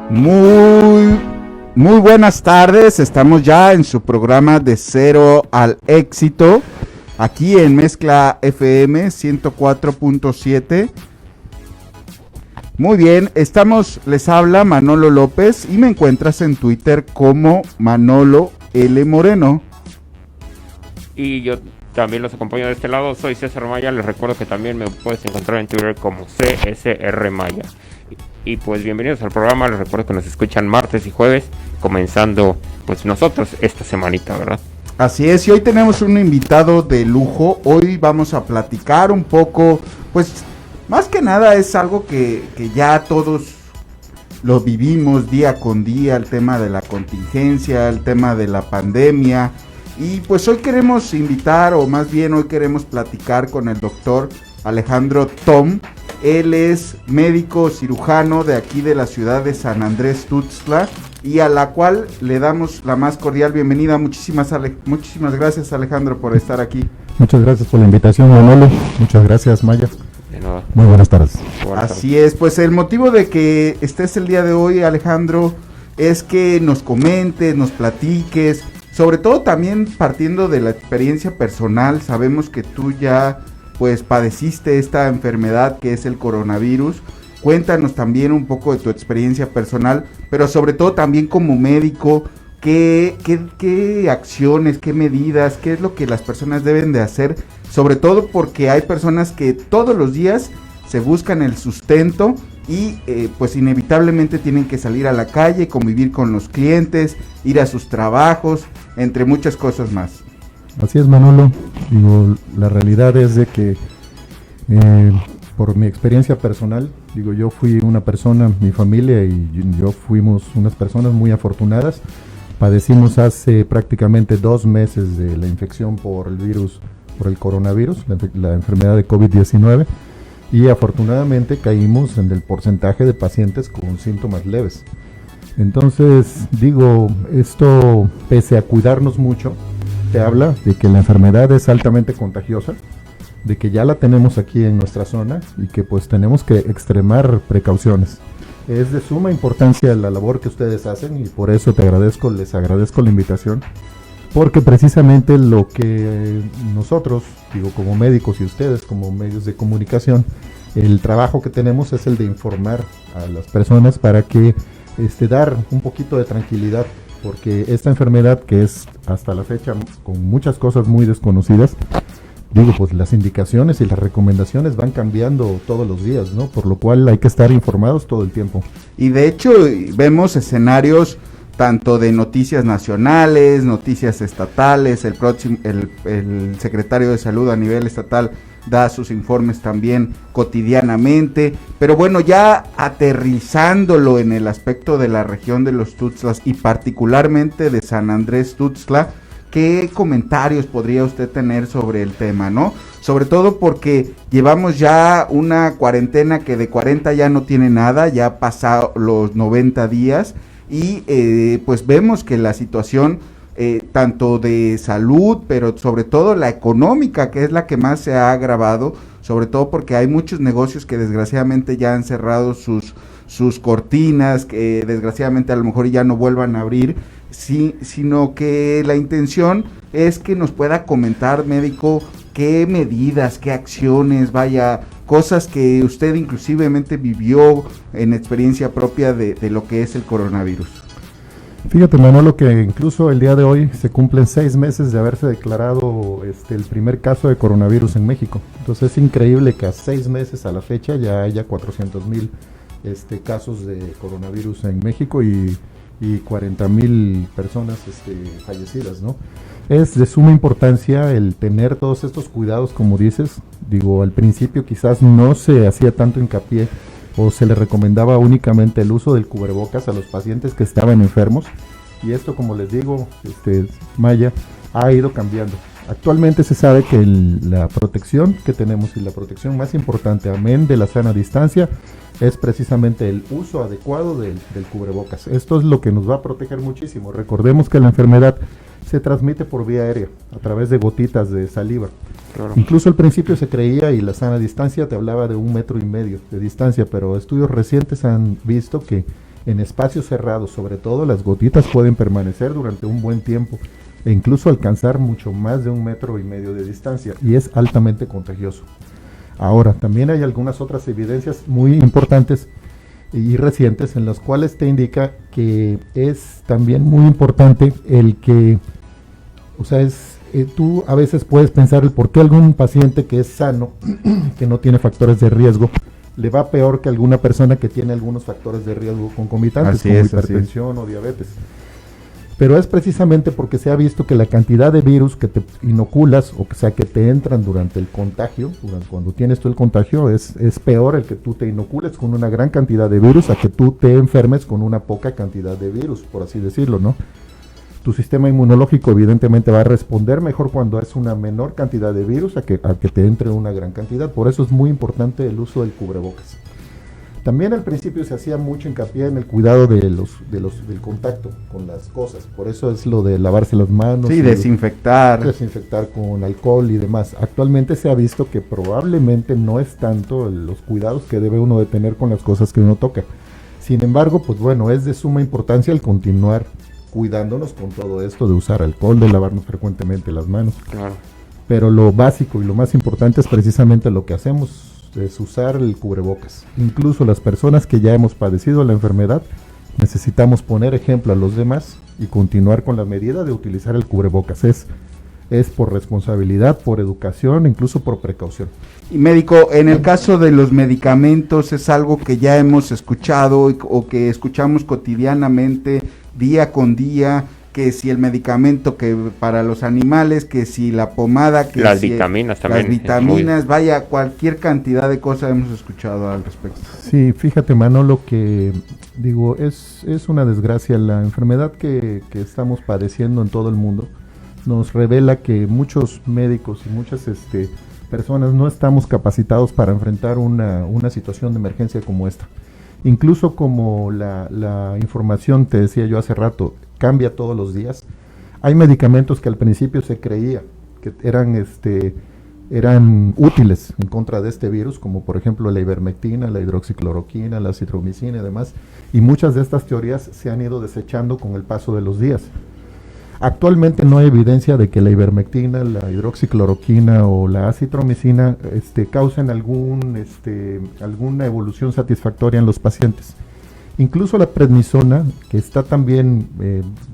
Muy, muy buenas tardes, estamos ya en su programa de Cero al Éxito, aquí en Mezcla FM 104.7. Muy bien, les habla Manolo López y me encuentras en Twitter como Manolo L. Moreno. Y yo también los acompaño de este lado, soy César Maya, les recuerdo que también me puedes encontrar en Twitter como CSR Maya. Y pues bienvenidos al programa, les recuerdo que nos escuchan martes y jueves, comenzando pues nosotros esta semanita, ¿verdad? Así es, y hoy tenemos un invitado de lujo. Hoy vamos a platicar un poco, pues más que nada es algo que ya todos lo vivimos día con día, el tema de la contingencia, el tema de la pandemia. Y pues hoy queremos invitar, o más bien hoy queremos platicar con el doctor Alejandro Tom. Él es médico cirujano de aquí de la ciudad de San Andrés Tuxtla, y a la cual le damos la más cordial bienvenida. Muchísimas gracias, Alejandro, por estar aquí. Muchas gracias por la invitación, Manolo. Muchas gracias, Maya. De nada. Muy buenas tardes. Así es, pues el motivo de que estés el día de hoy, Alejandro, es que nos comentes, nos platiques, sobre todo también partiendo de la experiencia personal. Sabemos que tú ya pues padeciste esta enfermedad que es el coronavirus. Cuéntanos también un poco de tu experiencia personal, pero sobre todo también como médico, qué acciones, qué medidas, qué es lo que las personas deben de hacer, sobre todo porque hay personas que todos los días se buscan el sustento y pues inevitablemente tienen que salir a la calle, convivir con los clientes, ir a sus trabajos, entre muchas cosas más. Así es, Manolo. Digo, la realidad es de que por mi experiencia personal, digo, yo fui una persona, mi familia y yo fuimos unas personas muy afortunadas. Padecimos hace prácticamente 2 meses de la infección por el virus, por el coronavirus, la enfermedad de COVID-19, y afortunadamente caímos en el porcentaje de pacientes con síntomas leves. Entonces, digo, esto, pese a cuidarnos mucho, te habla de que la enfermedad es altamente contagiosa, de que ya la tenemos aquí en nuestra zona y que pues tenemos que extremar precauciones. Es de suma importancia la labor que ustedes hacen y por eso les agradezco la invitación, porque precisamente lo que nosotros, digo, como médicos y ustedes como medios de comunicación, el trabajo que tenemos es el de informar a las personas para que dar un poquito de tranquilidad, porque esta enfermedad, que es hasta la fecha con muchas cosas muy desconocidas, digo, pues las indicaciones y las recomendaciones van cambiando todos los días, ¿no? Por lo cual hay que estar informados todo el tiempo. Y de hecho vemos escenarios tanto de noticias nacionales, noticias estatales. El secretario de Salud a nivel estatal da sus informes también cotidianamente, pero bueno, ya aterrizándolo en el aspecto de la región de los Tuxtlas y particularmente de San Andrés Tuxtla, ¿qué comentarios podría usted tener sobre el tema, no? Sobre todo porque llevamos ya una cuarentena que de 40 ya no tiene nada, ya ha pasado los 90 días y pues vemos que la situación tanto de salud, pero sobre todo la económica, que es la que más se ha agravado, sobre todo porque hay muchos negocios que desgraciadamente ya han cerrado sus cortinas, que desgraciadamente a lo mejor ya no vuelvan a abrir, sí, sino que la intención es que nos pueda comentar, médico, qué medidas, qué acciones, vaya, cosas que usted inclusivemente vivió en experiencia propia de lo que es el coronavirus. Fíjate, Manolo, que incluso el día de hoy se cumplen 6 meses de haberse declarado el primer caso de coronavirus en México. Entonces es increíble que a 6 meses a la fecha ya haya 400,000 casos de coronavirus en México y 40,000 personas fallecidas, ¿no? Es de suma importancia el tener todos estos cuidados, como dices. Digo, al principio quizás no se hacía tanto hincapié o se le recomendaba únicamente el uso del cubrebocas a los pacientes que estaban enfermos, y esto, como les digo, Maya, ha ido cambiando. Actualmente se sabe que la protección que tenemos y la protección más importante, amén de la sana distancia, es precisamente el uso adecuado del cubrebocas. Esto es lo que nos va a proteger muchísimo. Recordemos que la enfermedad se transmite por vía aérea, a través de gotitas de saliva. Claro. Incluso al principio se creía, y la sana distancia te hablaba de 1,5 metros de distancia, pero estudios recientes han visto que en espacios cerrados, sobre todo las gotitas pueden permanecer durante un buen tiempo e incluso alcanzar mucho más de 1,5 metros de distancia, y es altamente contagioso. Ahora, también hay algunas otras evidencias muy importantes y recientes en las cuales te indica que es también muy importante el que, o sea, tú a veces puedes pensar el por qué algún paciente que es sano, que no tiene factores de riesgo, le va peor que alguna persona que tiene algunos factores de riesgo concomitantes, como hipertensión o diabetes. Pero es precisamente porque se ha visto que la cantidad de virus que te inoculas, o sea, que te entran durante el contagio, cuando tienes tú el contagio, es peor el que tú te inocules con una gran cantidad de virus a que tú te enfermes con una poca cantidad de virus, por así decirlo, ¿no? Tu sistema inmunológico evidentemente va a responder mejor cuando es una menor cantidad de virus a que te entre una gran cantidad. Por eso es muy importante el uso del cubrebocas. También al principio se hacía mucho hincapié en el cuidado del contacto con las cosas. Por eso es lo de lavarse las manos. Sí, desinfectar con alcohol y demás. Actualmente se ha visto que probablemente no es tanto los cuidados que debe uno de tener con las cosas que uno toca. Sin embargo, pues bueno, es de suma importancia el continuar cuidándonos con todo esto de usar alcohol, de lavarnos frecuentemente las manos. Claro. Pero lo básico y lo más importante es precisamente lo que hacemos, es usar el cubrebocas. Incluso las personas que ya hemos padecido la enfermedad, necesitamos poner ejemplo a los demás y continuar con la medida de utilizar el cubrebocas. Es por responsabilidad, por educación, incluso por precaución. Y médico, en el caso de los medicamentos, es algo que ya hemos escuchado o que escuchamos cotidianamente, día con día, que si el medicamento que para los animales, que si la pomada, que las si vitaminas también. Las vitaminas, vaya, cualquier cantidad de cosas hemos escuchado al respecto. Sí, fíjate, Manolo, que digo, es una desgracia. La enfermedad que estamos padeciendo en todo el mundo nos revela que muchos médicos y muchas personas no estamos capacitados para enfrentar una situación de emergencia como esta. Incluso como la información, te decía yo hace rato, cambia todos los días. Hay medicamentos que al principio se creía que eran útiles en contra de este virus, como por ejemplo la ivermectina, la hidroxicloroquina, la acitromicina y demás, y muchas de estas teorías se han ido desechando con el paso de los días. Actualmente no hay evidencia de que la ivermectina, la hidroxicloroquina o la acitromicina causen alguna evolución satisfactoria en los pacientes. Incluso la prednisona, que está también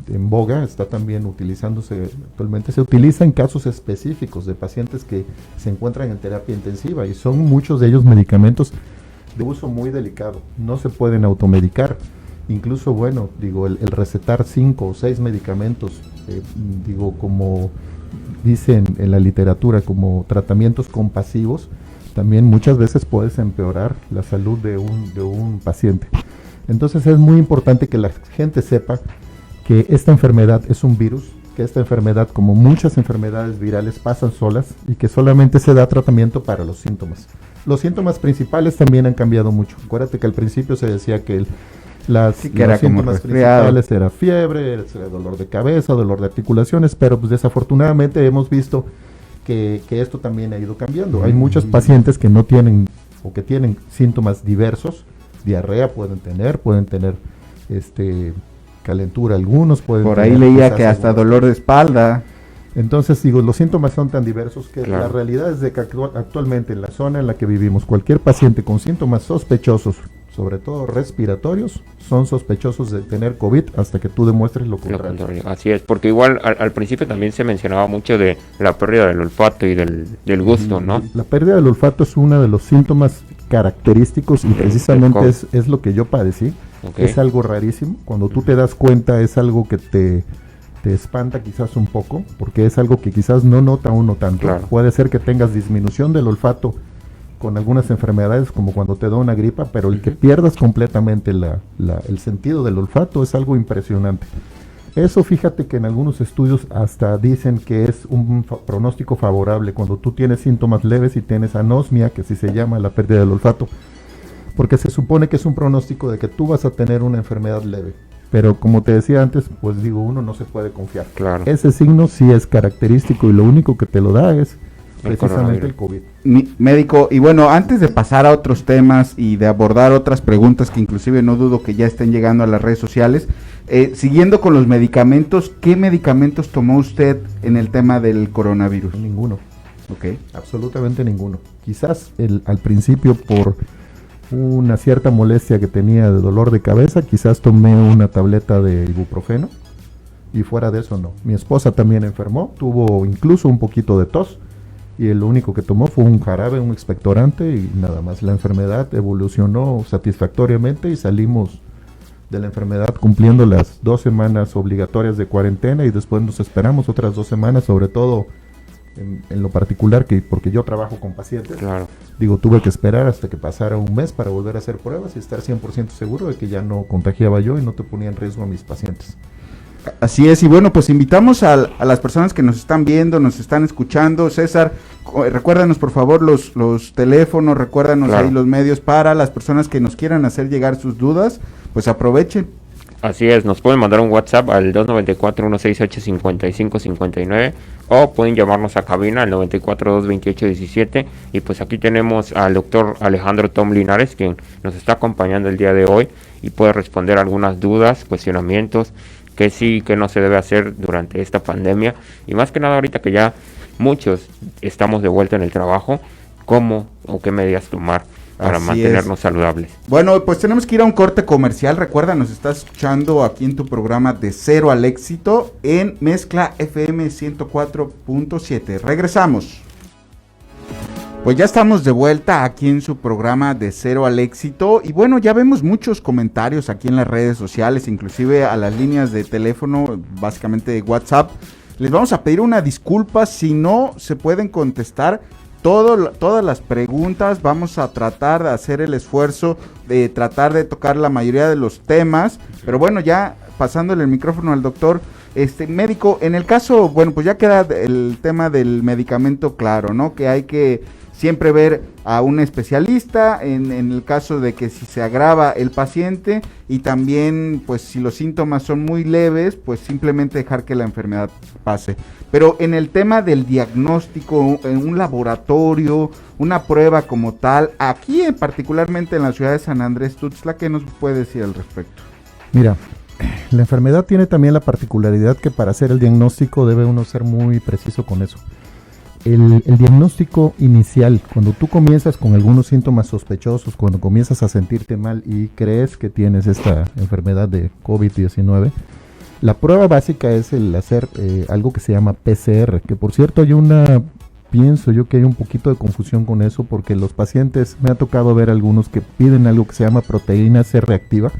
en boga, está también utilizándose actualmente, se utiliza en casos específicos de pacientes que se encuentran en terapia intensiva, y son muchos de ellos medicamentos de uso muy delicado, no se pueden automedicar. Incluso, bueno, el recetar 5 o 6 medicamentos, como dicen en la literatura, como tratamientos compasivos, también muchas veces puedes empeorar la salud de un paciente. Entonces es muy importante que la gente sepa que esta enfermedad es un virus, que esta enfermedad, como muchas enfermedades virales, pasan solas y que solamente se da tratamiento para los síntomas. Los síntomas principales también han cambiado mucho. Acuérdate que al principio se decía que los síntomas principales era fiebre, era dolor de cabeza, dolor de articulaciones, pero pues desafortunadamente hemos visto que esto también ha ido cambiando. Hay muchos pacientes que no tienen o que tienen síntomas diversos. Diarrea pueden tener calentura algunos, pueden por ahí leía que hasta dolor de espalda. Entonces los síntomas son tan diversos que claro, la realidad es de que actualmente en la zona en la que vivimos, cualquier paciente con síntomas sospechosos, sobre todo respiratorios, son sospechosos de tener COVID hasta que tú demuestres lo contrario. Así es, porque igual al principio también se mencionaba mucho de la pérdida del olfato y del gusto, ¿no? La pérdida del olfato es uno de los síntomas característicos y precisamente es lo que yo padecí. Okay. Es algo rarísimo. Cuando tú te das cuenta es algo que te espanta quizás un poco, porque es algo que quizás no nota uno tanto. Claro. Puede ser que tengas disminución del olfato con algunas enfermedades, como cuando te da una gripa, pero el que pierdas completamente el sentido del olfato es algo impresionante. Eso, fíjate que en algunos estudios hasta dicen que es un pronóstico favorable cuando tú tienes síntomas leves y tienes anosmia, que así se llama la pérdida del olfato, porque se supone que es un pronóstico de que tú vas a tener una enfermedad leve. Pero como te decía antes, uno no se puede confiar. Claro. Ese signo sí es característico y lo único que te lo da es precisamente el COVID. Médico, y bueno, antes de pasar a otros temas y de abordar otras preguntas que inclusive no dudo que ya estén llegando a las redes sociales, siguiendo con los medicamentos, ¿qué medicamentos tomó usted en el tema del coronavirus? Ninguno. Ok. Absolutamente ninguno. Quizás al principio por una cierta molestia que tenía de dolor de cabeza, quizás tomé una tableta de ibuprofeno y fuera de eso no. Mi esposa también enfermó, tuvo incluso un poquito de tos y el único que tomó fue un jarabe, un expectorante y nada más. La enfermedad evolucionó satisfactoriamente y salimos de la enfermedad cumpliendo las 2 semanas obligatorias de cuarentena y después nos esperamos otras 2 semanas, sobre todo en lo particular, porque yo trabajo con pacientes. Claro. Digo, tuve que esperar hasta que pasara un mes para volver a hacer pruebas y estar 100% seguro de que ya no contagiaba yo y no te ponía en riesgo a mis pacientes. Así es, y bueno, pues invitamos a las personas que nos están viendo, nos están escuchando. César, recuérdanos por favor los teléfonos, recuérdanos ahí los medios para las personas que nos quieran hacer llegar sus dudas, pues aprovechen. Así es, nos pueden mandar un WhatsApp al 294-168-5559 o pueden llamarnos a cabina al 94-228-17 y pues aquí tenemos al doctor Alejandro Tom Linares, quien nos está acompañando el día de hoy y puede responder algunas dudas, cuestionamientos, que sí, que no se debe hacer durante esta pandemia y más que nada ahorita que ya muchos estamos de vuelta en el trabajo, cómo o qué medidas tomar para mantenernos saludables. Bueno, pues tenemos que ir a un corte comercial. Recuerda, nos estás escuchando aquí en tu programa De Cero al Éxito en Mezcla FM 104.7. Regresamos. Pues ya estamos de vuelta aquí en su programa De Cero al Éxito y bueno, ya vemos muchos comentarios aquí en las redes sociales, inclusive a las líneas de teléfono, básicamente de WhatsApp. Les vamos a pedir una disculpa si no se pueden contestar todas las preguntas. Vamos a tratar de hacer el esfuerzo de tratar de tocar la mayoría de los temas, pero bueno, ya pasándole el micrófono al doctor. Médico, en el caso, bueno, pues ya queda el tema del medicamento claro, ¿no? Que hay que siempre ver a un especialista en el caso de que si se agrava el paciente y también pues si los síntomas son muy leves, pues simplemente dejar que la enfermedad pase. Pero en el tema del diagnóstico, en un laboratorio, una prueba como tal, aquí particularmente en la ciudad de San Andrés Tuxtla, ¿qué nos puede decir al respecto? Mira, la enfermedad tiene también la particularidad que para hacer el diagnóstico debe uno ser muy preciso con eso. El diagnóstico inicial, cuando tú comienzas con algunos síntomas sospechosos, cuando comienzas a sentirte mal y crees que tienes esta enfermedad de COVID-19, la prueba básica es el hacer algo que se llama PCR, que por cierto pienso yo que hay un poquito de confusión con eso, porque los pacientes, me ha tocado ver algunos que piden algo que se llama proteína C reactiva,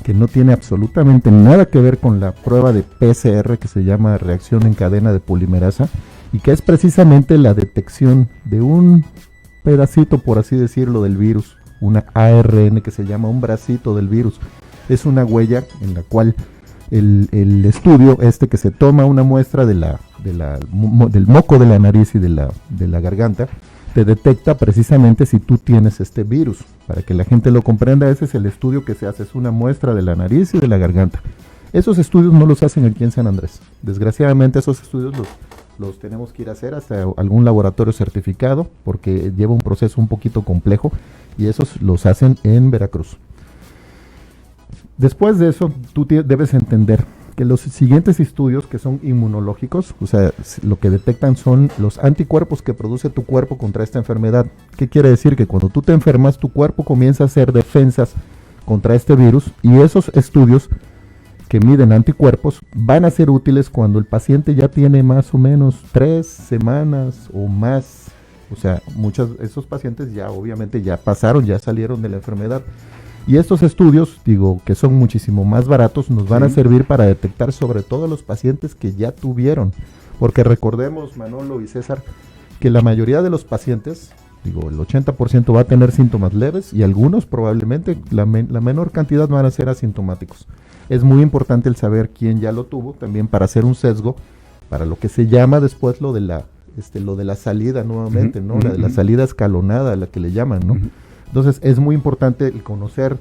que no tiene absolutamente nada que ver con la prueba de PCR que se llama reacción en cadena de polimerasa, y que es precisamente la detección de un pedacito, por así decirlo, del virus, una ARN que se llama un bracito del virus. Es una huella en la cual el estudio que se toma una muestra del moco de la nariz y de la garganta, te detecta precisamente si tú tienes este virus. Para que la gente lo comprenda, ese es el estudio que se hace, es una muestra de la nariz y de la garganta. Esos estudios no los hacen aquí en San Andrés. Desgraciadamente esos estudios los tenemos que ir a hacer hasta algún laboratorio certificado, porque lleva un proceso un poquito complejo, y esos los hacen en Veracruz. Después de eso, tú debes entender que los siguientes estudios, que son inmunológicos, o sea, lo que detectan son los anticuerpos que produce tu cuerpo contra esta enfermedad. ¿Qué quiere decir? Que cuando tú te enfermas, tu cuerpo comienza a hacer defensas contra este virus, y esos estudios que miden anticuerpos van a ser útiles cuando el paciente ya tiene más o menos 3 semanas o más. O sea, esos pacientes ya obviamente ya pasaron, ya salieron de la enfermedad. Y estos estudios, que son muchísimo más baratos, nos van a servir para detectar sobre todo los pacientes que ya tuvieron. Porque recordemos, Manolo y César, que la mayoría de los pacientes, el 80% va a tener síntomas leves y algunos probablemente, la menor cantidad van a ser asintomáticos. Es muy importante el saber quién ya lo tuvo, también para hacer un sesgo, para lo que se llama después lo de la salida nuevamente, la de la salida escalonada, la que le llaman, ¿no? Entonces es muy importante el conocer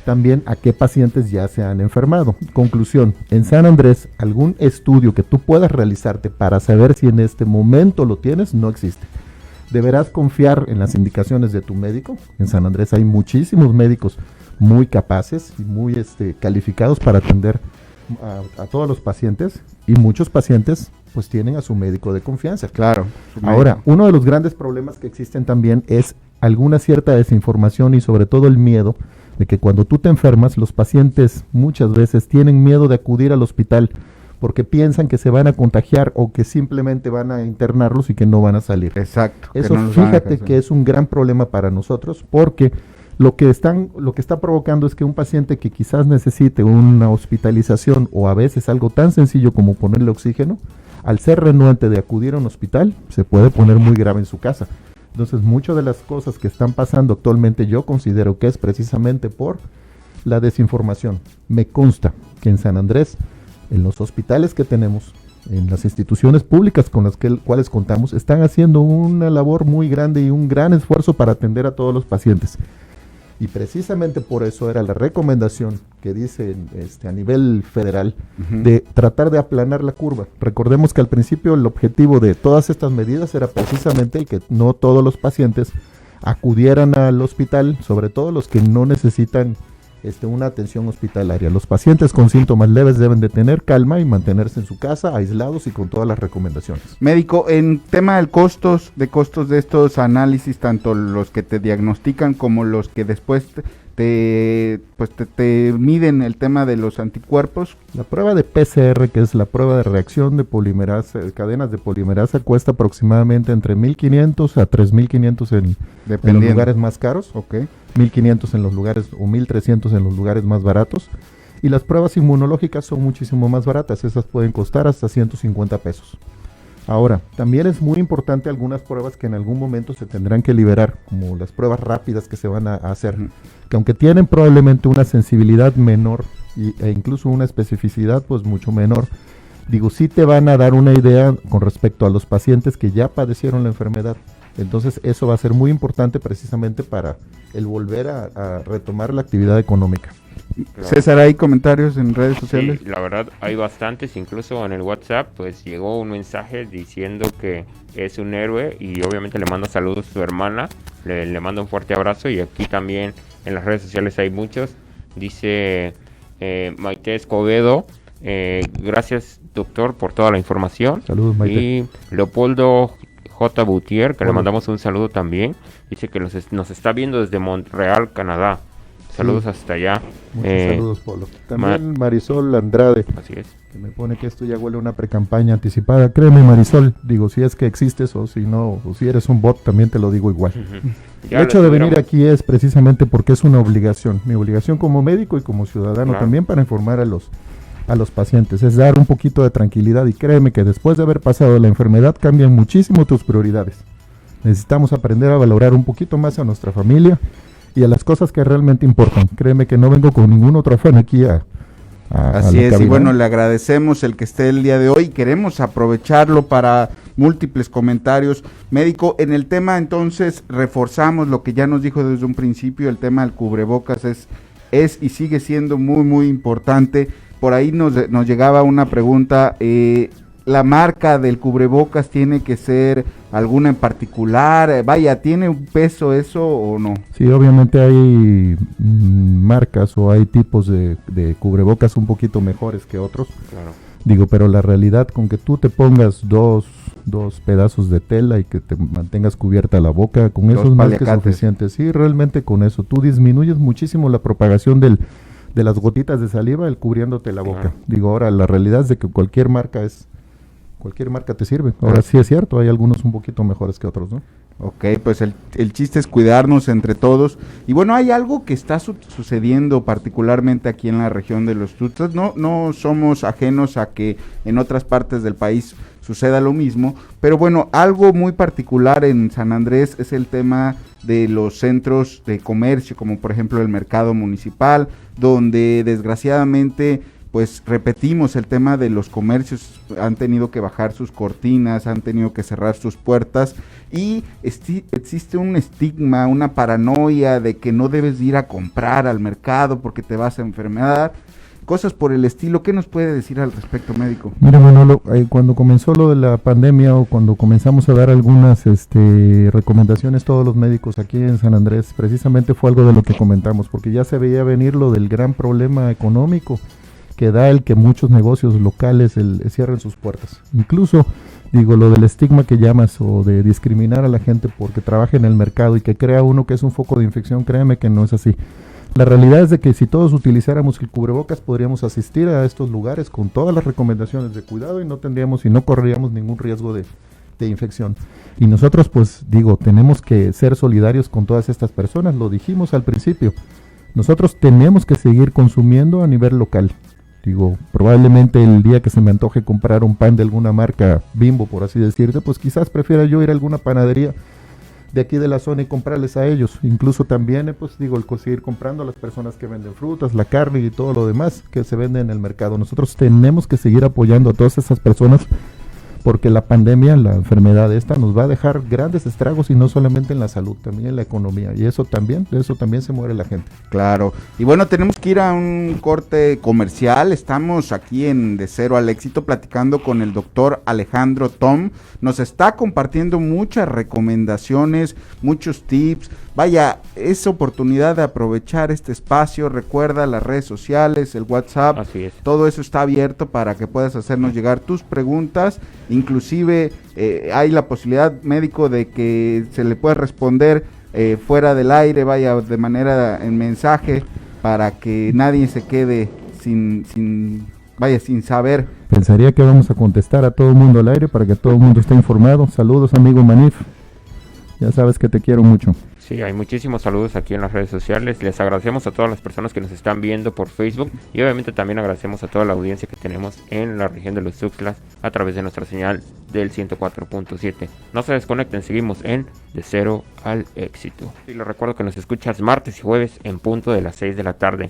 también a qué pacientes ya se han enfermado. Conclusión, en San Andrés, algún estudio que tú puedas realizarte para saber si en este momento lo tienes, no existe. Deberás confiar en las indicaciones de tu médico. En San Andrés hay muchísimos médicos muy capaces y muy calificados para atender a todos los pacientes, y muchos pacientes pues tienen a su médico de confianza. Claro. Ahora, uno de los grandes problemas que existen también es alguna cierta desinformación y sobre todo el miedo de que cuando tú te enfermas, los pacientes muchas veces tienen miedo de acudir al hospital porque piensan que se van a contagiar o que simplemente van a internarlos y que no van a salir. Exacto. Eso fíjate que es un gran problema para nosotros, porque lo que está provocando es que un paciente que quizás necesite una hospitalización o a veces algo tan sencillo como ponerle oxígeno, al ser renuente de acudir a un hospital, se puede poner muy grave en su casa. Entonces, muchas de las cosas que están pasando actualmente yo considero que es precisamente por la desinformación. Me consta que en San Andrés, en los hospitales que tenemos, en las instituciones públicas con las cuales contamos, están haciendo una labor muy grande y un gran esfuerzo para atender a todos los pacientes. Y precisamente por eso era la recomendación que dice a nivel federal de tratar de aplanar la curva. Recordemos que al principio el objetivo de todas estas medidas era precisamente el que no todos los pacientes acudieran al hospital, sobre todo los que no necesitan una atención hospitalaria. Los pacientes con síntomas leves deben de tener calma y mantenerse en su casa, aislados y con todas las recomendaciones. Médico, en tema de costos de estos análisis, tanto los que te diagnostican como los que después te miden el tema de los anticuerpos. La prueba de PCR, que es la prueba de reacción de polimerasa, cadenas de polimerasa, cuesta aproximadamente entre 1.500 a 3.500 en los lugares más caros. Okay. 1.500 en los lugares o 1.300 en los lugares más baratos. Y las pruebas inmunológicas son muchísimo más baratas. Esas pueden costar hasta 150 pesos. Ahora, también es muy importante algunas pruebas que en algún momento se tendrán que liberar, como las pruebas rápidas que se van a hacer, que aunque tienen probablemente una sensibilidad menor e incluso una especificidad pues mucho menor, sí te van a dar una idea con respecto a los pacientes que ya padecieron la enfermedad. Entonces eso va a ser muy importante precisamente para el volver a retomar la actividad económica. Claro. César, ¿hay comentarios en redes sociales? Sí, la verdad hay bastantes, incluso en el WhatsApp pues llegó un mensaje diciendo que es un héroe y obviamente le manda saludos a su hermana, le manda un fuerte abrazo, y aquí también en las redes sociales hay muchos. Dice Maite Escobedo, gracias doctor por toda la información. Saludos, Maite. Y Leopoldo J. Boutier, que le mandamos un saludo también, dice que nos está viendo desde Montreal, Canadá. Saludos hasta allá. Muchos saludos, Polo. También Marisol Andrade, así es, que me pone que esto ya huele a una precampaña anticipada. Créeme, Marisol, si es que existes o si no, o si eres un bot, también te lo digo igual. El hecho de venir aquí es precisamente porque es una obligación, mi obligación como médico y como ciudadano, claro, también para informar a los pacientes, es dar un poquito de tranquilidad, y créeme que después de haber pasado la enfermedad cambian muchísimo tus prioridades. Necesitamos aprender a valorar un poquito más a nuestra familia y a las cosas que realmente importan. Créeme que no vengo con ningún otro afán aquí Así es, cabina. Y bueno, le agradecemos el que esté el día de hoy. Queremos aprovecharlo para múltiples comentarios. Médico, en el tema entonces reforzamos lo que ya nos dijo desde un principio, el tema del cubrebocas es y sigue siendo muy, muy importante. Por ahí nos llegaba una pregunta, ¿la marca del cubrebocas tiene que ser alguna en particular? Vaya, ¿tiene un peso eso o no? Sí, obviamente hay marcas o hay tipos de cubrebocas un poquito mejores que otros. Claro. Pero la realidad con que tú te pongas dos pedazos de tela y que te mantengas cubierta la boca, con eso es más que suficiente. Sí, realmente con eso tú disminuyes muchísimo la propagación de las gotitas de saliva, cubriéndote la boca. Ahora la realidad es de que cualquier marca te sirve. Ahora sí es cierto, hay algunos un poquito mejores que otros, ¿no? Ok, pues el chiste es cuidarnos entre todos. Y bueno, hay algo que está sucediendo particularmente aquí en la región de los Tuxtlas. No somos ajenos a que en otras partes del país suceda lo mismo, pero bueno, algo muy particular en San Andrés es el tema de los centros de comercio, como por ejemplo el mercado municipal, donde desgraciadamente pues repetimos el tema de los comercios, han tenido que bajar sus cortinas, han tenido que cerrar sus puertas y existe un estigma, una paranoia de que no debes ir a comprar al mercado porque te vas a enfermar, cosas por el estilo. ¿Qué nos puede decir al respecto, médico? Mira, Manolo, cuando comenzó lo de la pandemia o cuando comenzamos a dar algunas recomendaciones todos los médicos aquí en San Andrés, precisamente fue algo de lo que comentamos, porque ya se veía venir lo del gran problema económico que da el que muchos negocios locales cierren sus puertas. Incluso, digo, lo del estigma que llamas o de discriminar a la gente porque trabaja en el mercado y que crea uno que es un foco de infección, créeme que no es así. La realidad es de que si todos utilizáramos el cubrebocas podríamos asistir a estos lugares con todas las recomendaciones de cuidado y no tendríamos y no correríamos ningún riesgo de infección. Y nosotros, pues digo, tenemos que ser solidarios con todas estas personas, lo dijimos al principio. Nosotros tenemos que seguir consumiendo a nivel local. Digo, probablemente el día que se me antoje comprar un pan de alguna marca Bimbo, por así decirte, pues quizás prefiera yo ir a alguna panadería de aquí de la zona y comprarles a ellos. Incluso también, pues digo, el seguir comprando a las personas que venden frutas, la carne y todo lo demás que se vende en el mercado. Nosotros tenemos que seguir apoyando a todas esas personas porque la pandemia, la enfermedad esta nos va a dejar grandes estragos y no solamente en la salud, también en la economía, y de eso también se muere la gente. Claro, y bueno, tenemos que ir a un corte comercial. Estamos aquí en De Cero al Éxito platicando con el doctor Alejandro Tom. Nos está compartiendo muchas recomendaciones, muchos tips. Vaya, es oportunidad de aprovechar este espacio. Recuerda las redes sociales, el WhatsApp, Así es. todo eso está abierto para que puedas hacernos llegar tus preguntas. Inclusive hay la posibilidad, médico, de que se le pueda responder fuera del aire, vaya, de manera en mensaje, para que nadie se quede sin saber. Pensaría que vamos a contestar a todo el mundo al aire para que todo el mundo esté informado. Saludos, amigo Manif. Ya sabes que te quiero mucho. Sí, hay muchísimos saludos aquí en las redes sociales. Les agradecemos a todas las personas que nos están viendo por Facebook y obviamente también agradecemos a toda la audiencia que tenemos en la región de los Tuxtlas a través de nuestra señal del 104.7. No se desconecten, seguimos en De Cero al Éxito. Y les recuerdo que nos escuchas martes y jueves en punto de las 6 de la tarde.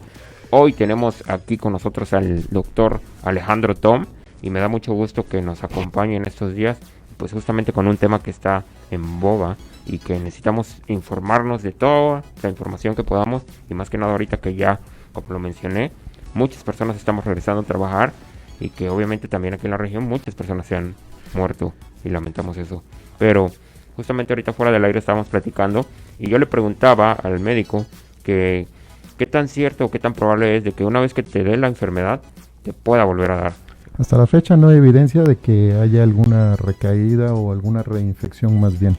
Hoy tenemos aquí con nosotros al doctor Alejandro Tom y me da mucho gusto que nos acompañe en estos días, pues justamente con un tema que está en boga y que necesitamos informarnos de toda la información que podamos, y más que nada ahorita que ya, como lo mencioné, muchas personas estamos regresando a trabajar y que obviamente también aquí en la región muchas personas se han muerto y lamentamos eso. Pero justamente ahorita fuera del aire estábamos platicando y yo le preguntaba al médico que qué tan cierto o qué tan probable es de que una vez que te dé la enfermedad te pueda volver a dar. Hasta la fecha no hay evidencia de que haya alguna recaída o alguna reinfección más bien.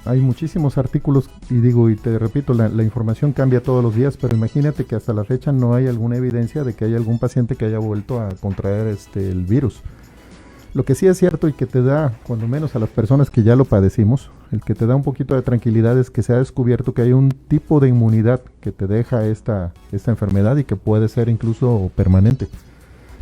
Hay muchísimos artículos y te repito, la información cambia todos los días, pero imagínate que hasta la fecha no hay alguna evidencia de que haya algún paciente que haya vuelto a contraer el virus. Lo que sí es cierto y que te da, cuando menos a las personas que ya lo padecimos, el que te da un poquito de tranquilidad es que se ha descubierto que hay un tipo de inmunidad que te deja esta enfermedad y que puede ser incluso permanente.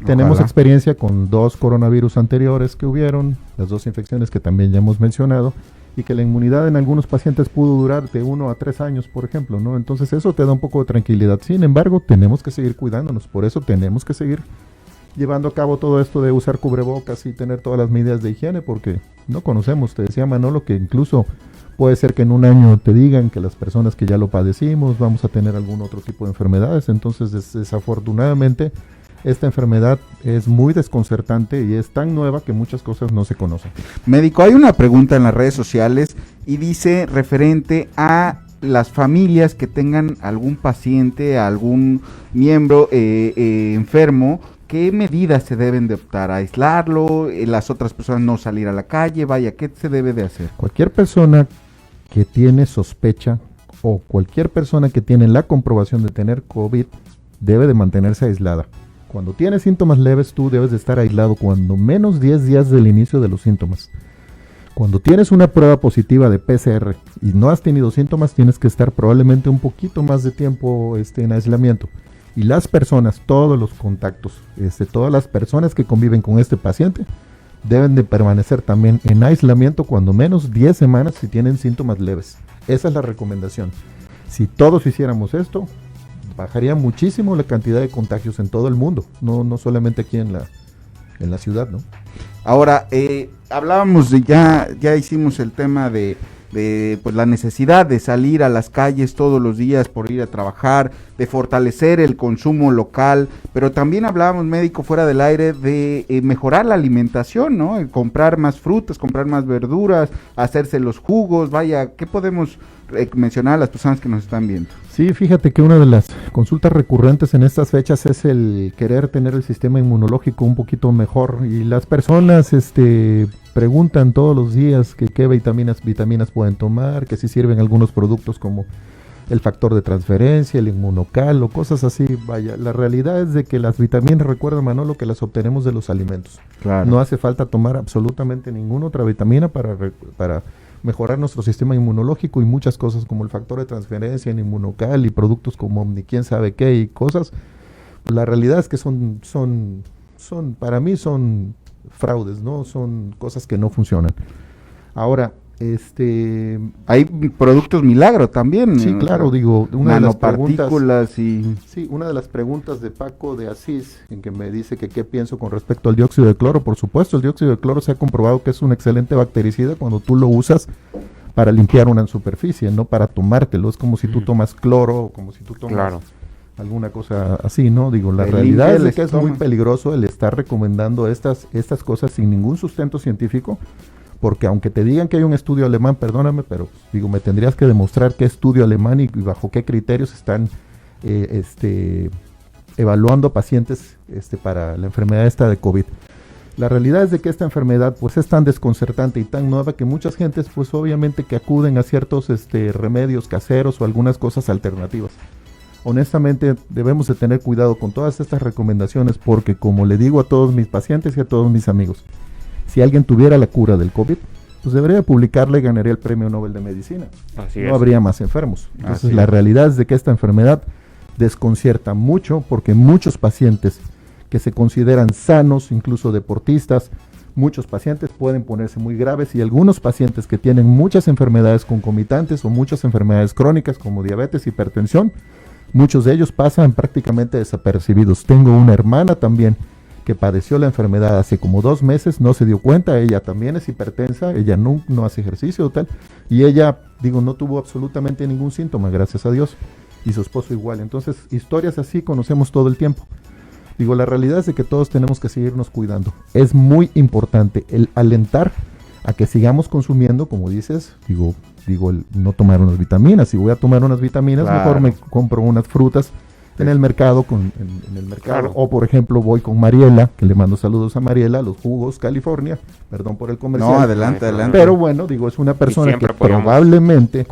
Tenemos experiencia con 2 coronavirus anteriores que hubieron, las 2 infecciones que también ya hemos mencionado, y que la inmunidad en algunos pacientes pudo durar de 1 a 3 años, por ejemplo, ¿no? Entonces eso te da un poco de tranquilidad. Sin embargo, tenemos que seguir cuidándonos, por eso tenemos que seguir llevando a cabo todo esto de usar cubrebocas y tener todas las medidas de higiene, porque no conocemos, te decía Manolo, que incluso puede ser que en un año te digan que las personas que ya lo padecimos vamos a tener algún otro tipo de enfermedades. Entonces desafortunadamente esta enfermedad es muy desconcertante y es tan nueva que muchas cosas no se conocen. Médico, hay una pregunta en las redes sociales y dice referente a las familias que tengan algún paciente, algún miembro enfermo, ¿qué medidas se deben de optar? ¿Aislarlo? ¿Las otras personas no salir a la calle? Vaya, ¿qué se debe de hacer? Cualquier persona que tiene sospecha o cualquier persona que tiene la comprobación de tener COVID debe de mantenerse aislada. Cuando tienes síntomas leves, tú debes de estar aislado cuando menos 10 días del inicio de los síntomas. Cuando tienes una prueba positiva de PCR y no has tenido síntomas, tienes que estar probablemente un poquito más de tiempo en aislamiento. Y las personas, todos los contactos, todas las personas que conviven con este paciente, deben de permanecer también en aislamiento cuando menos 10 semanas si tienen síntomas leves. Esa es la recomendación. Si todos hiciéramos esto, bajaría muchísimo la cantidad de contagios en todo el mundo, no solamente aquí en la ciudad, ¿no? Ahora, hablábamos de ya hicimos el tema de pues la necesidad de salir a las calles todos los días por ir a trabajar, de fortalecer el consumo local, pero también hablábamos, médico, fuera del aire, de mejorar la alimentación, ¿no? Comprar más frutas, comprar más verduras, hacerse los jugos, vaya, ¿qué podemos mencionar a las personas que nos están viendo? Sí, fíjate que una de las consultas recurrentes en estas fechas es el querer tener el sistema inmunológico un poquito mejor, y las personas preguntan todos los días que qué vitaminas pueden tomar, que si sirven algunos productos como el factor de transferencia, el inmunocal o cosas así. Vaya, la realidad es de que las vitaminas, recuerda, Manolo, que las obtenemos de los alimentos. Claro. No hace falta tomar absolutamente ninguna otra vitamina para mejorar nuestro sistema inmunológico, y muchas cosas como el factor de transferencia, el inmunocal y productos como ni quién sabe qué y cosas. La realidad es que son para mí son fraudes, ¿no? Son cosas que no funcionan. Ahora, hay productos milagro también. sí, claro, digo, una de las nanopartículas y... Sí, una de las preguntas de Paco de Asís, en que me dice que qué pienso con respecto al dióxido de cloro. Por supuesto, el dióxido de cloro se ha comprobado que es un excelente bactericida cuando tú lo usas para limpiar una superficie, no para tomártelo. Es como si tú tomas cloro, o como si tú tomas alguna cosa así, ¿no? Digo, la realidad es que es muy peligroso el estar recomendando estas cosas sin ningún sustento científico, porque aunque te digan que hay un estudio alemán, perdóname, pero digo, me tendrías que demostrar qué estudio alemán y bajo qué criterios están evaluando pacientes para la enfermedad esta de COVID. La realidad es de que esta enfermedad pues es tan desconcertante y tan nueva que muchas gentes pues obviamente que acuden a ciertos remedios caseros o algunas cosas alternativas. Honestamente debemos de tener cuidado con todas estas recomendaciones, porque como le digo a todos mis pacientes y a todos mis amigos, si alguien tuviera la cura del COVID, pues debería publicarla y ganaría el Premio Nobel de Medicina. Así no habría más enfermos. Entonces la es. realidad es de que esta enfermedad desconcierta mucho, porque muchos pacientes que se consideran sanos, incluso deportistas, muchos pacientes pueden ponerse muy graves, y algunos pacientes que tienen muchas enfermedades concomitantes o muchas enfermedades crónicas como diabetes, hipertensión, muchos de ellos pasan prácticamente desapercibidos. Tengo una hermana también que padeció la enfermedad hace como 2 meses, no se dio cuenta, ella también es hipertensa, ella no hace ejercicio o tal, y ella, digo, no tuvo absolutamente ningún síntoma, gracias a Dios, y su esposo igual. Entonces, historias así conocemos todo el tiempo. Digo, la realidad es de que todos tenemos que seguirnos cuidando. Es muy importante el alentar a que sigamos consumiendo, como dices, digo el no tomar unas vitaminas. Si voy a tomar unas vitaminas, mejor me compro unas frutas en el mercado, en el mercado. Claro. O por ejemplo voy con Mariela, que le mando saludos a Mariela, los jugos California, perdón por el comercial. No, adelante. Pero bueno, digo, es una persona que probablemente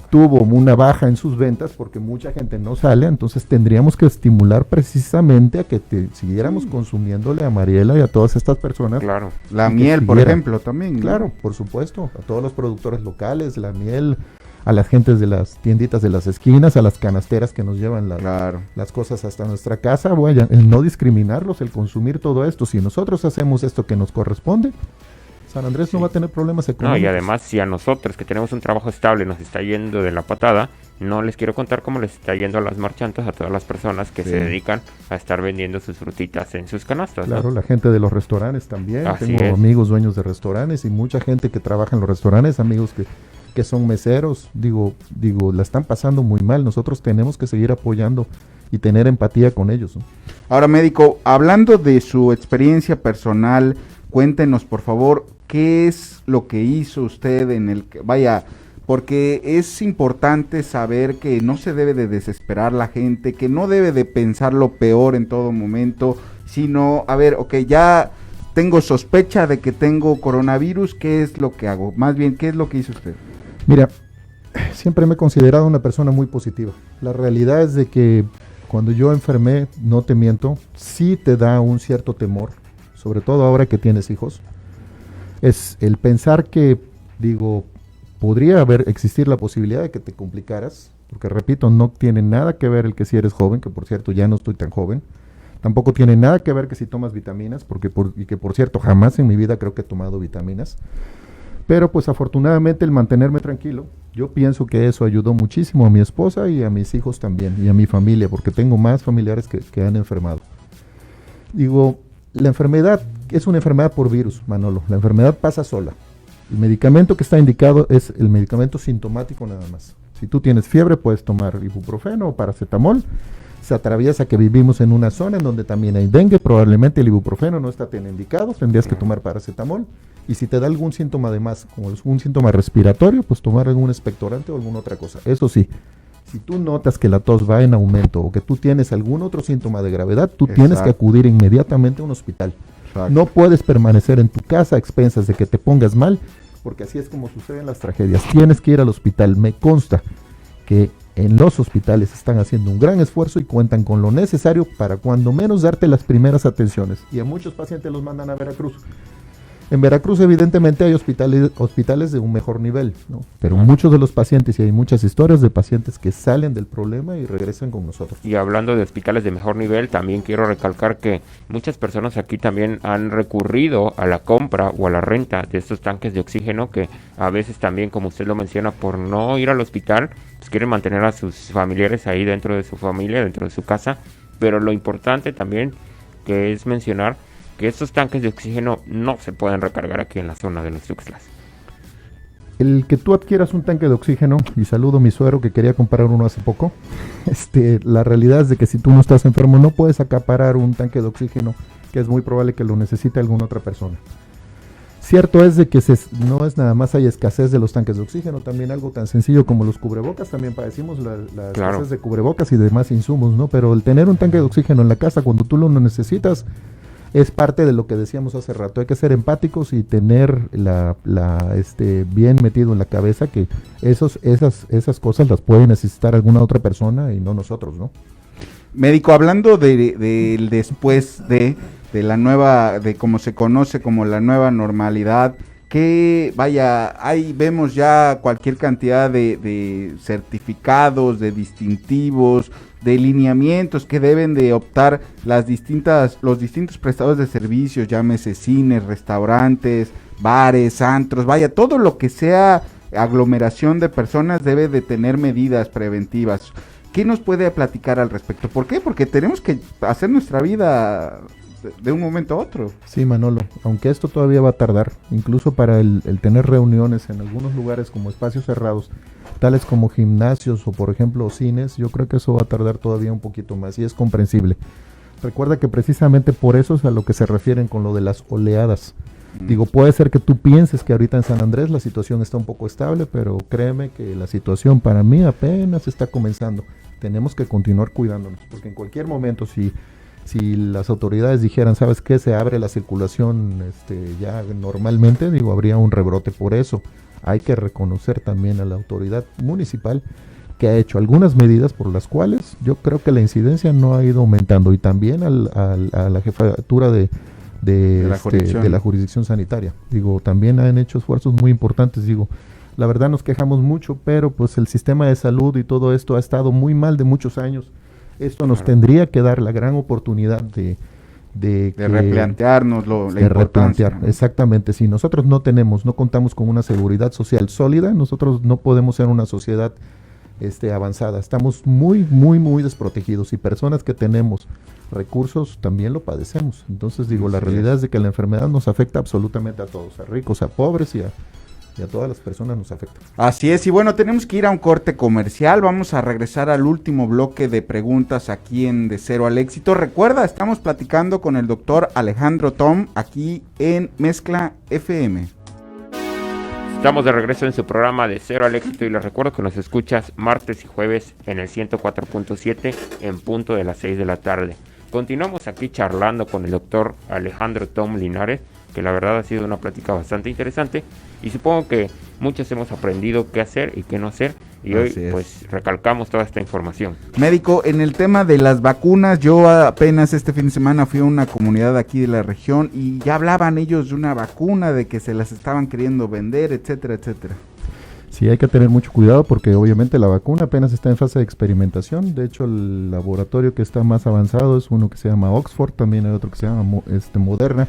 tuvo una baja en sus ventas porque mucha gente no sale, entonces tendríamos que estimular precisamente a que siguiéramos consumiéndole a Mariela y a todas estas personas. Claro. La miel, por ejemplo, también. Claro, por supuesto, a todos los productores locales, la miel, a las gentes de las tienditas de las esquinas, a las canasteras que nos llevan las cosas hasta nuestra casa. Bueno, el no discriminarlos, el consumir todo esto. Si nosotros hacemos esto que nos corresponde, San Andrés no va a tener problemas económicos. No, y además, si a nosotros que tenemos un trabajo estable nos está yendo de la patada, no les quiero contar cómo les está yendo a las marchantas, a todas las personas que se dedican a estar vendiendo sus frutitas en sus canastas. Claro, ¿no? La gente de los restaurantes también. Así Tengo amigos dueños de restaurantes y mucha gente que trabaja en los restaurantes, amigos que son meseros, digo, la están pasando muy mal. Nosotros tenemos que seguir apoyando y tener empatía con ellos, ¿no? Ahora, médico, hablando de su experiencia personal, cuéntenos, por favor, ¿qué es lo que hizo usted porque es importante saber que no se debe de desesperar la gente, que no debe de pensar lo peor en todo momento, sino, ya tengo sospecha de que tengo coronavirus, ¿qué es lo que hago? Más bien, ¿qué es lo que hizo usted? Mira, siempre me he considerado una persona muy positiva. La realidad es de que cuando yo enfermé, no te miento, sí te da un cierto temor, sobre todo ahora que tienes hijos. Es el pensar que, podría existir la posibilidad de que te complicaras, porque repito, no tiene nada que ver el que si eres joven, que por cierto ya no estoy tan joven. Tampoco tiene nada que ver que si tomas vitaminas, y que por cierto jamás en mi vida creo que he tomado vitaminas. Pero pues afortunadamente el mantenerme tranquilo, Yo pienso que eso ayudó muchísimo a mi esposa y a mis hijos también, y a mi familia, porque tengo más familiares que han enfermado. Digo, la enfermedad es una enfermedad por virus, Manolo. La enfermedad pasa sola. El medicamento que está indicado es el medicamento sintomático nada más. Si tú tienes fiebre, puedes tomar ibuprofeno o paracetamol. Se atraviesa que vivimos en una zona en donde también hay dengue, probablemente el ibuprofeno no está tan indicado, tendrías que tomar paracetamol. Y si te da algún síntoma además, como un síntoma respiratorio, pues tomar algún expectorante o alguna otra cosa. Eso sí, si tú notas que la tos va en aumento o que tú tienes algún otro síntoma de gravedad, tú tienes que acudir inmediatamente a un hospital. Exacto. No puedes permanecer en tu casa a expensas de que te pongas mal, porque así es como suceden las tragedias. Tienes que ir al hospital. Me consta que en los hospitales están haciendo un gran esfuerzo y cuentan con lo necesario para cuando menos darte las primeras atenciones. Y a muchos pacientes los mandan a Veracruz. En Veracruz evidentemente hay hospitales de un mejor nivel, ¿no? Pero muchos de los pacientes, y hay muchas historias de pacientes que salen del problema y regresan con nosotros. Y hablando de hospitales de mejor nivel, también quiero recalcar que muchas personas aquí también han recurrido a la compra o a la renta de estos tanques de oxígeno, que a veces también, como usted lo menciona, por no ir al hospital, pues quieren mantener a sus familiares ahí dentro de su familia, dentro de su casa. Pero lo importante también que es mencionar que estos tanques de oxígeno no se pueden recargar aquí en la zona de los Tuxtlas. El que tú adquieras un tanque de oxígeno, y saludo a mi suegro que quería comprar uno hace poco, la realidad es de que si tú no estás enfermo no puedes acaparar un tanque de oxígeno, que es muy probable que lo necesite alguna otra persona. Cierto es de que no es nada más hay escasez de los tanques de oxígeno, también algo tan sencillo como los cubrebocas, también padecimos la escasez de cubrebocas y demás insumos, ¿no? Pero el tener un tanque de oxígeno en la casa cuando tú lo necesitas es parte de lo que decíamos hace rato. Hay que ser empáticos y tener bien metido en la cabeza que esas cosas las puede necesitar alguna otra persona y no nosotros, ¿no? Médico, hablando del después de la nueva, de cómo se conoce como la nueva normalidad, que vaya, ahí vemos ya cualquier cantidad de certificados, de distintivos, de lineamientos que deben de optar los distintos prestadores de servicios, llámese cines, restaurantes, bares, antros, vaya, todo lo que sea aglomeración de personas debe de tener medidas preventivas. ¿Qué nos puede platicar al respecto? ¿Por qué? Porque tenemos que hacer nuestra vida de un momento a otro. Sí, Manolo, aunque esto todavía va a tardar, incluso para el tener reuniones en algunos lugares como espacios cerrados, tales como gimnasios o por ejemplo cines, yo creo que eso va a tardar todavía un poquito más y es comprensible. Recuerda que precisamente por eso es a lo que se refieren con lo de las oleadas. Digo, puede ser que tú pienses que ahorita en San Andrés la situación está un poco estable, pero créeme que la situación para mí apenas está comenzando. Tenemos que continuar cuidándonos, porque en cualquier momento si las autoridades dijeran, ¿sabes qué? Se abre la circulación ya normalmente, digo, habría un rebrote. Por eso hay que reconocer también a la autoridad municipal que ha hecho algunas medidas por las cuales yo creo que la incidencia no ha ido aumentando, y también a la jefatura de la jurisdicción sanitaria. Digo, también han hecho esfuerzos muy importantes. Digo, la verdad nos quejamos mucho, pero pues el sistema de salud y todo esto ha estado muy mal de muchos años. Esto nos tendría que dar la gran oportunidad de replantearnos la importancia. Exactamente. Si nosotros no contamos con una seguridad social sólida, nosotros no podemos ser una sociedad avanzada. Estamos muy, muy, muy desprotegidos, y personas que tenemos recursos también lo padecemos. Entonces digo, la realidad es de que la enfermedad nos afecta absolutamente a todos, a ricos, a pobres y a todas las personas nos afecta. Así es, y bueno, tenemos que ir a un corte comercial. Vamos a regresar al último bloque de preguntas aquí en De Cero al Éxito. Recuerda, estamos platicando con el doctor Alejandro Tom aquí en Mezcla FM. Estamos de regreso en su programa De Cero al Éxito, y les recuerdo que nos escuchas martes y jueves en el 104.7 en punto de las 6 de la tarde. Continuamos aquí charlando con el doctor Alejandro Tom Linares, que la verdad ha sido una plática bastante interesante, y supongo que muchos hemos aprendido qué hacer y qué no hacer, y hoy pues recalcamos toda esta información. Médico, en el tema de las vacunas, yo apenas este fin de semana fui a una comunidad aquí de la región y ya hablaban ellos de una vacuna, de que se las estaban queriendo vender, etcétera, etcétera. Sí, hay que tener mucho cuidado porque obviamente la vacuna apenas está en fase de experimentación. De hecho, el laboratorio que está más avanzado es uno que se llama Oxford, también hay otro que se llama Moderna.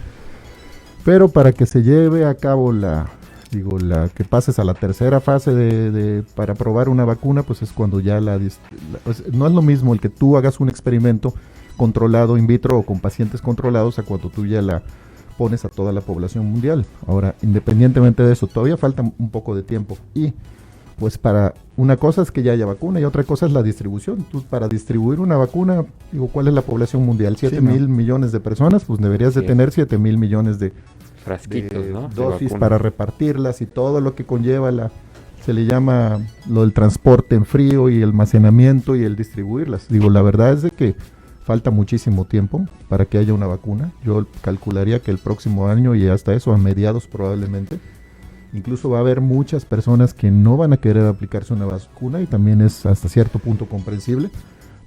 Pero para que se lleve a cabo la Digo, la que pases a la tercera fase para probar una vacuna, pues es cuando ya pues no es lo mismo el que tú hagas un experimento controlado in vitro o con pacientes controlados a cuando tú ya la pones a toda la población mundial. Ahora, independientemente de eso, todavía falta un poco de tiempo. Y pues para una cosa es que ya haya vacuna y otra cosa es la distribución. Tú, para distribuir una vacuna, digo, ¿cuál es la población mundial? 7,000 millones de personas, pues deberías de tener 7,000 millones de frasquitos, ¿no? dosis para repartirlas y todo lo que conlleva se le llama lo del transporte en frío y el almacenamiento y el distribuirlas. Digo, la verdad es de que falta muchísimo tiempo para que haya una vacuna. Yo calcularía que el próximo año y hasta eso, a mediados probablemente. Incluso va a haber muchas personas que no van a querer aplicarse una vacuna y también es hasta cierto punto comprensible.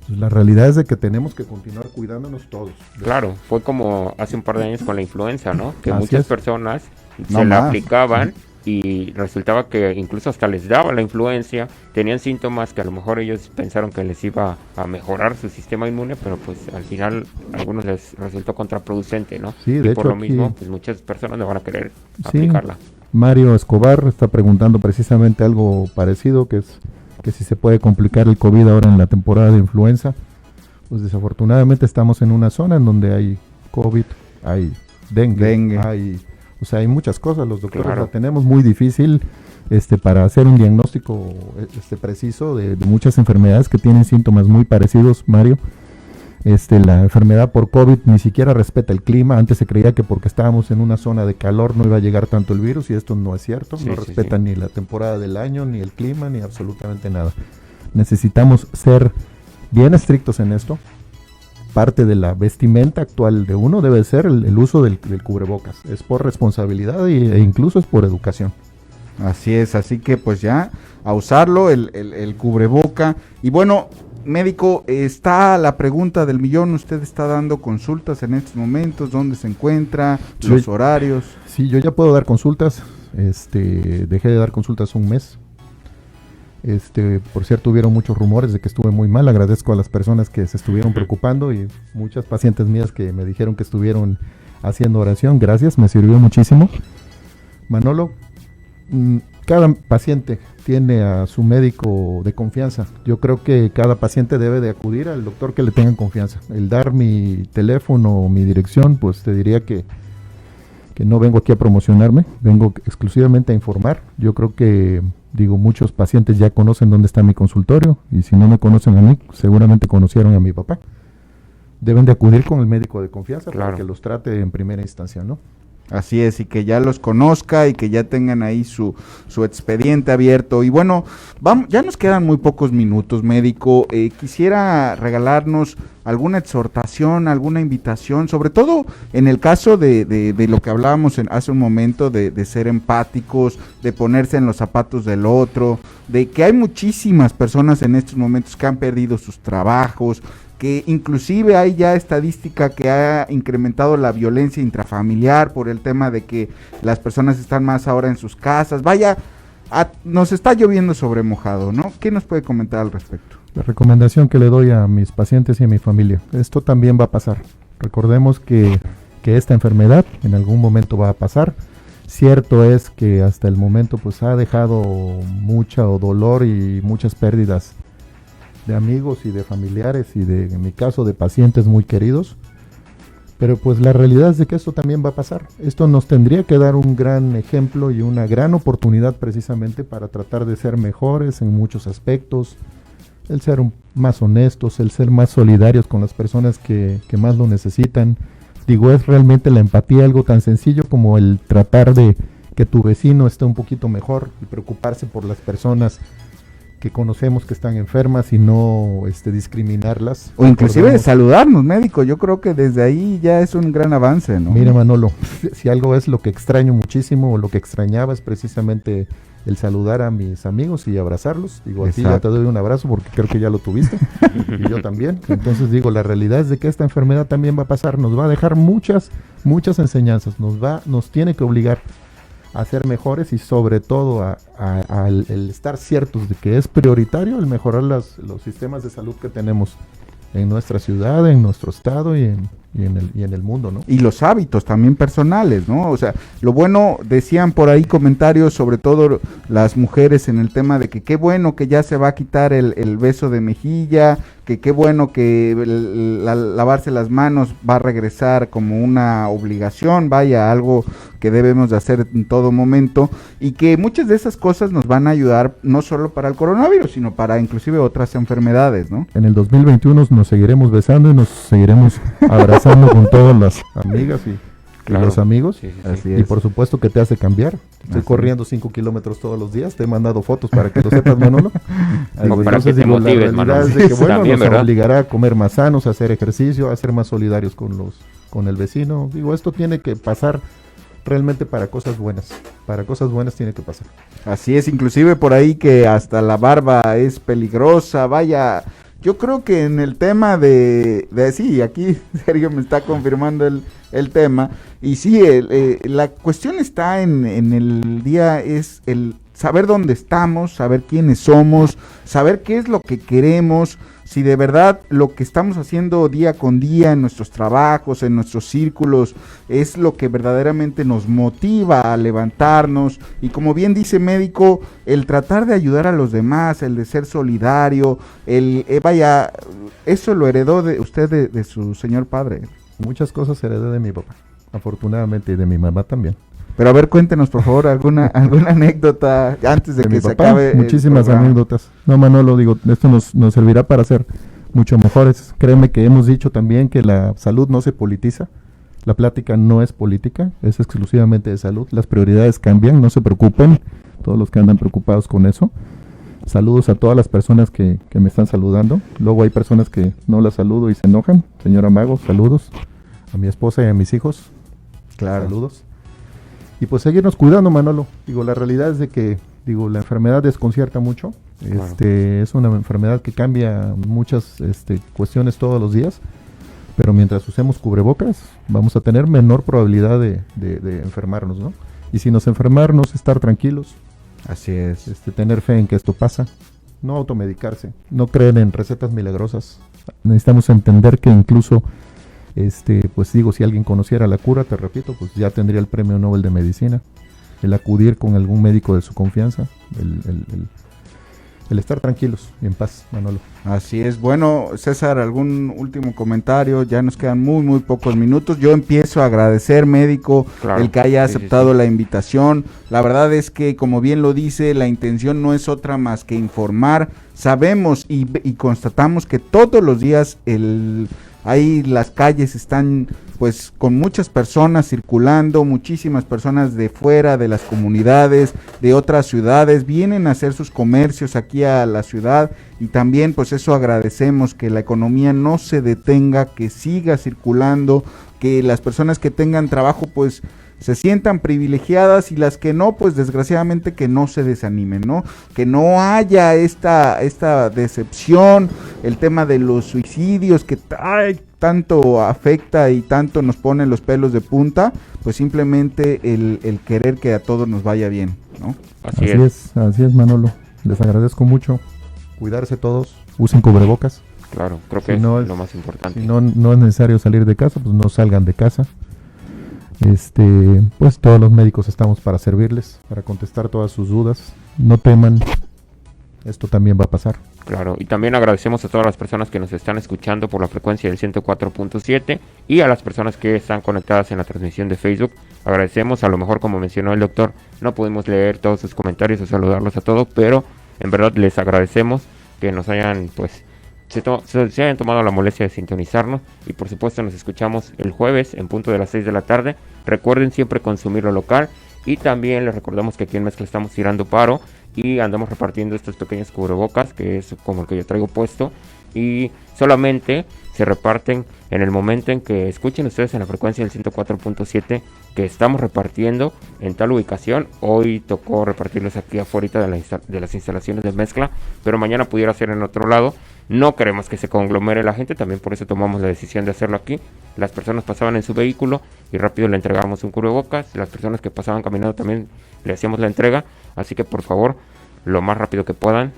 Pues la realidad es de que tenemos que continuar cuidándonos todos. Claro, fue como hace un par de años con la influenza, ¿no? Que Así muchas es. personas se la aplicaban y resultaba que incluso hasta les daba la influencia, tenían síntomas que a lo mejor ellos pensaron que les iba a mejorar su sistema inmune, pero pues al final a algunos les resultó contraproducente, ¿no? Sí, de y hecho, por lo aquí, mismo, pues muchas personas no van a querer sí, aplicarla. Mario Escobar está preguntando precisamente algo parecido, que es que si se puede complicar el COVID ahora en la temporada de influenza. Pues desafortunadamente estamos en una zona en donde hay COVID, hay dengue. Hay muchas cosas. Los doctores la tenemos muy difícil para hacer un diagnóstico preciso de muchas enfermedades que tienen síntomas muy parecidos, Mario. La enfermedad por COVID ni siquiera respeta el clima. Antes se creía que porque estábamos en una zona de calor no iba a llegar tanto el virus y esto no es cierto. No respeta ni la temporada del año, ni el clima, ni absolutamente nada. Necesitamos ser bien estrictos en esto. Parte de la vestimenta actual de uno debe ser el uso del cubrebocas. Es por responsabilidad e incluso es por educación. Así es, así que pues ya a usarlo, el cubreboca. Y bueno, médico, está la pregunta del millón. Usted está dando consultas en estos momentos. ¿Dónde se encuentra? ¿Los horarios? Sí, yo ya puedo dar consultas. Dejé de dar consultas un mes. Por cierto, hubieron muchos rumores de que estuve muy mal. Agradezco a las personas que se estuvieron preocupando y muchas pacientes mías que me dijeron que estuvieron haciendo oración. Gracias, me sirvió muchísimo. Manolo, cada paciente tiene a su médico de confianza. Yo creo que cada paciente debe de acudir al doctor que le tengan confianza. El dar mi teléfono o mi dirección, pues te diría que no vengo aquí a promocionarme, vengo exclusivamente a informar. Yo creo que, muchos pacientes ya conocen dónde está mi consultorio y si no me conocen a mí, seguramente conocieron a mi papá. Deben de acudir con el médico de confianza para que los trate en primera instancia, ¿no? Así es, y que ya los conozca y que ya tengan ahí su expediente abierto. Y bueno, ya nos quedan muy pocos minutos, médico. Quisiera regalarnos alguna exhortación, alguna invitación, sobre todo en el caso de lo que hablábamos hace un momento, de ser empáticos, de ponerse en los zapatos del otro, de que hay muchísimas personas en estos momentos que han perdido sus trabajos, que inclusive hay ya estadística que ha incrementado la violencia intrafamiliar por el tema de que las personas están más ahora en sus casas. Vaya, nos está lloviendo sobre mojado, ¿no? ¿Qué nos puede comentar al respecto? La recomendación que le doy a mis pacientes y a mi familia, esto también va a pasar. Recordemos que esta enfermedad en algún momento va a pasar. Cierto es que hasta el momento pues ha dejado mucho dolor y muchas pérdidas de amigos y de familiares y en mi caso de pacientes muy queridos, pero pues la realidad es de que esto también va a pasar. Esto nos tendría que dar un gran ejemplo y una gran oportunidad precisamente para tratar de ser mejores en muchos aspectos, el ser más honestos, el ser más solidarios con las personas que más lo necesitan. Es realmente la empatía algo tan sencillo como el tratar de que tu vecino esté un poquito mejor y preocuparse por las personas que conocemos que están enfermas y no discriminarlas. O inclusive de saludarnos, médico. Yo creo que desde ahí ya es un gran avance, ¿no? Mira, Manolo, si algo es lo que extraño muchísimo o lo que extrañaba es precisamente el saludar a mis amigos y abrazarlos. A ti ya te doy un abrazo porque creo que ya lo tuviste y yo también. Entonces la realidad es de que esta enfermedad también va a pasar, nos va a dejar muchas enseñanzas, nos tiene que obligar a ser mejores y sobre todo el estar ciertos de que es prioritario el mejorar los sistemas de salud que tenemos en nuestra ciudad, en nuestro estado y y en el mundo, ¿no? Y los hábitos también personales, ¿no? O sea, lo bueno, decían por ahí comentarios, sobre todo las mujeres, en el tema de que qué bueno que ya se va a quitar el beso de mejilla, que qué bueno que lavarse las manos va a regresar como una obligación, vaya, algo que debemos de hacer en todo momento, y que muchas de esas cosas nos van a ayudar no solo para el coronavirus, sino para inclusive otras enfermedades, ¿no? En el 2021 nos seguiremos besando y nos seguiremos abrazando con todas las amigas y los amigos. Sí, sí, sí. Así Y es. por supuesto que te hace cambiar. Estoy Así corriendo 5 kilómetros todos los días. Te he mandado fotos para que lo sepas, Manolo. Como para que te digo, la motives, realidad Manolo. es de que, bueno, También, nos ¿verdad? obligará a comer más sanos, a hacer ejercicio, a ser más solidarios con el vecino. Digo, esto tiene que pasar realmente para cosas buenas. Para cosas buenas tiene que pasar. Así es, inclusive por ahí que hasta la barba es peligrosa, vaya, yo creo que en el tema sí, aquí Sergio me está confirmando el tema, y sí, la cuestión está en el día, es el saber dónde estamos, saber quiénes somos, saber qué es lo que queremos, si de verdad lo que estamos haciendo día con día en nuestros trabajos, en nuestros círculos, es lo que verdaderamente nos motiva a levantarnos, y como bien dice Médico, el tratar de ayudar a los demás, el de ser solidario, vaya, eso lo heredó de usted de su señor padre. Muchas cosas heredé de mi papá, afortunadamente, y de mi mamá también. Pero a ver, cuéntenos por favor alguna anécdota antes de que mi se papá, acabe el muchísimas programa. anécdotas. No, Manolo, digo, esto nos servirá para ser mucho mejores. Créeme que hemos dicho también que la salud no se politiza. La plática no es política, es exclusivamente de salud. Las prioridades cambian, no se preocupen, todos los que andan preocupados con eso. Saludos a todas las personas que me están saludando. Luego hay personas que no las saludo y se enojan. Señora Mago, saludos. A mi esposa y a mis hijos, Claro. saludos. Y pues seguirnos cuidando, Manolo. Digo, la realidad es de que, digo, la enfermedad desconcierta mucho. Claro. Es una enfermedad que cambia muchas cuestiones todos los días. Pero mientras usemos cubrebocas, vamos a tener menor probabilidad de enfermarnos, ¿no? Y si nos enfermarnos, estar tranquilos, Así es. tener fe en que esto pasa, no automedicarse, no creer en recetas milagrosas. Necesitamos entender que incluso, pues digo, si alguien conociera la cura, te repito, pues ya tendría el premio Nobel de Medicina. El acudir con algún médico de su confianza, el estar tranquilos y en paz, Manolo. Así es. Bueno, César, algún último comentario. Ya nos quedan muy pocos minutos. Yo empiezo a agradecer, Médico, Claro. el que haya Sí, sí, aceptado sí. la invitación. La verdad es que, como bien lo dice, la intención no es otra más que informar. Sabemos y constatamos que todos los días ahí las calles están pues con muchas personas circulando, muchísimas personas de fuera de las comunidades, de otras ciudades, vienen a hacer sus comercios aquí a la ciudad, y también pues eso agradecemos, que la economía no se detenga, que siga circulando, que las personas que tengan trabajo pues se sientan privilegiadas, y las que no, pues desgraciadamente que no se desanimen, ¿no? Que no haya esta decepción, el tema de los suicidios que tanto afecta y tanto nos pone los pelos de punta, pues simplemente el querer que a todos nos vaya bien, ¿no? Así es. Así es, Manolo. Les agradezco mucho. Cuidarse todos, usen cubrebocas. Claro, creo Si que no es es- lo más importante. Si no es necesario salir de casa, pues no salgan de casa. Pues todos los médicos estamos para servirles, para contestar todas sus dudas. No teman, esto también va a pasar. Claro, y también agradecemos a todas las personas que nos están escuchando por la frecuencia del 104.7 y a las personas que están conectadas en la transmisión de Facebook. Agradecemos, a lo mejor como mencionó el doctor, no pudimos leer todos sus comentarios o saludarlos a todos, pero en verdad les agradecemos que nos hayan, pues, se hayan tomado la molestia de sintonizarnos, y por supuesto nos escuchamos el jueves en punto de las 6 de la tarde. Recuerden siempre consumir lo local, y también les recordamos que aquí en Mezcla estamos tirando paro y andamos repartiendo estos pequeños cubrebocas, que es como el que yo traigo puesto, y solamente se reparten en el momento en que escuchen ustedes en la frecuencia del 104.7 que estamos repartiendo en tal ubicación. Hoy tocó repartirlos aquí afuera de las instalaciones de Mezcla, pero mañana pudiera ser en otro lado. No queremos que se conglomere la gente, también por eso tomamos la decisión de hacerlo aquí. Las personas pasaban en su vehículo y rápido le entregábamos un cubrebocas. Las personas que pasaban caminando también le hacíamos la entrega. Así que por favor, lo más rápido que puedan,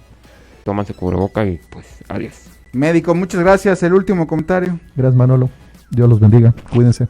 tómanse cubreboca y pues adiós. Médico, muchas gracias. El último comentario. Gracias, Manolo. Dios los bendiga, cuídense.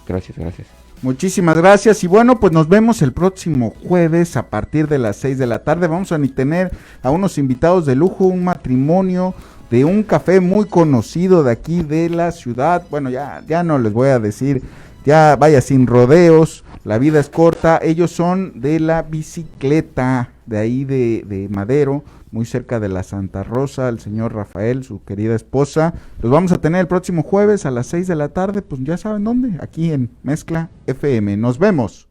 Gracias, gracias. Muchísimas gracias y bueno, pues nos vemos el próximo jueves a partir de las 6 de la tarde. Vamos a tener a unos invitados de lujo, un matrimonio de un café muy conocido de aquí de la ciudad. Bueno, ya no les voy a decir, ya vaya sin rodeos, la vida es corta. Ellos son de la bicicleta de ahí de Madero, muy cerca de la Santa Rosa, el señor Rafael, su querida esposa. Los vamos a tener el próximo jueves a las 6 de la tarde, pues ya saben dónde, aquí en Mezcla FM. Nos vemos.